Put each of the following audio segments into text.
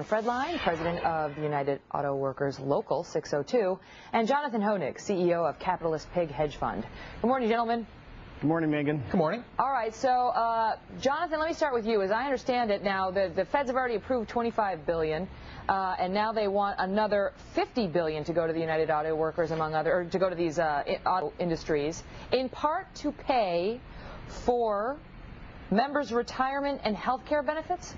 and Fred Line, president of the United Auto Workers Local 602, and Jonathan Hoenig, CEO of Capitalist Pig Hedge Fund. Good morning, gentlemen. Good morning, Megan. Good morning. All right, so Jonathan, let me start with you. As I understand it now, the feds have already approved $25 billion, and now they want another $50 billion to go to the United Auto Workers, among other, or to go to these auto industries, in part to pay for members' retirement and health care benefits?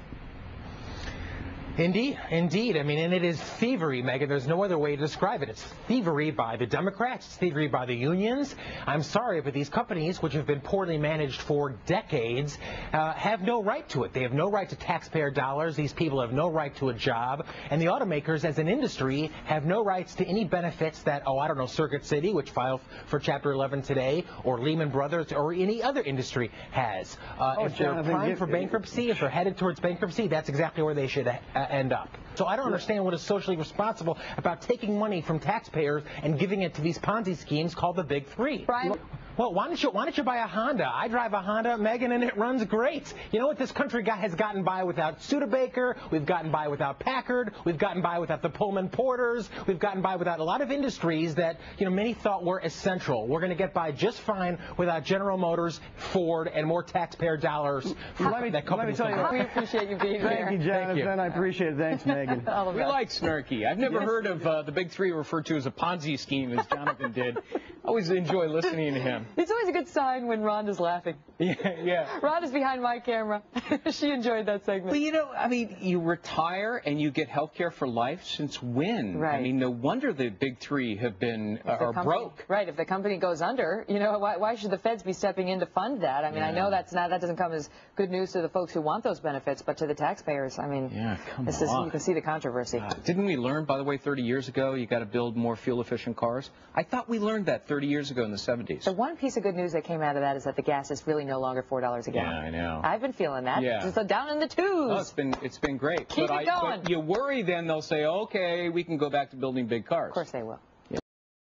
Indeed. I mean, and it is thievery, Megan. There's no other way to describe it. It's thievery by the Democrats. It's thievery by the unions. I'm sorry, but these companies, which have been poorly managed for decades, have no right to it. They have no right to taxpayer dollars. These people have no right to a job. And the automakers, as an industry, have no rights to any benefits that, Circuit City, which filed for Chapter 11 today, or Lehman Brothers, or any other industry has. If they're primed for bankruptcy, if they're headed towards bankruptcy, that's exactly where they should end up. So I don't understand what is socially responsible about taking money from taxpayers and giving it to these Ponzi schemes called the Big Three. Brian? Well, why don't you buy a Honda? I drive a Honda, Megan, and it runs great. You know what? This country has gotten by without Studebaker. We've gotten by without Packard. We've gotten by without the Pullman Porters. We've gotten by without a lot of industries that, many thought were essential. We're going to get by just fine without General Motors, Ford, and more taxpayer dollars. Let me tell you, we appreciate you being here. Thank you, Jonathan. I appreciate it. Thanks, Megan. We like snarky. I've never heard of the Big Three referred to as a Ponzi scheme, as Jonathan did. I always enjoy listening to him. It's always a good sign when Rhonda's laughing. Yeah. Rhonda's behind my camera. She enjoyed that segment. Well, you retire and you get health care for life. Since when? Right. I mean, no wonder the Big Three have been are broke. Right. If the company goes under, why should the feds be stepping in to fund that? I mean, I know that doesn't come as good news to the folks who want those benefits, but to the taxpayers, I mean, you can see the controversy. Didn't we learn, by the way, 30 years ago, you got to build more fuel-efficient cars? I thought we learned that 30 years ago in the 70s. The one piece of good news that came out of that is that the gas is really no longer $4 a gallon. Yeah, I know. I've been feeling that. Yeah. It's down in the twos. Oh, it's been great. Keep it going. But you worry then they'll say, okay, we can go back to building big cars. Of course they will.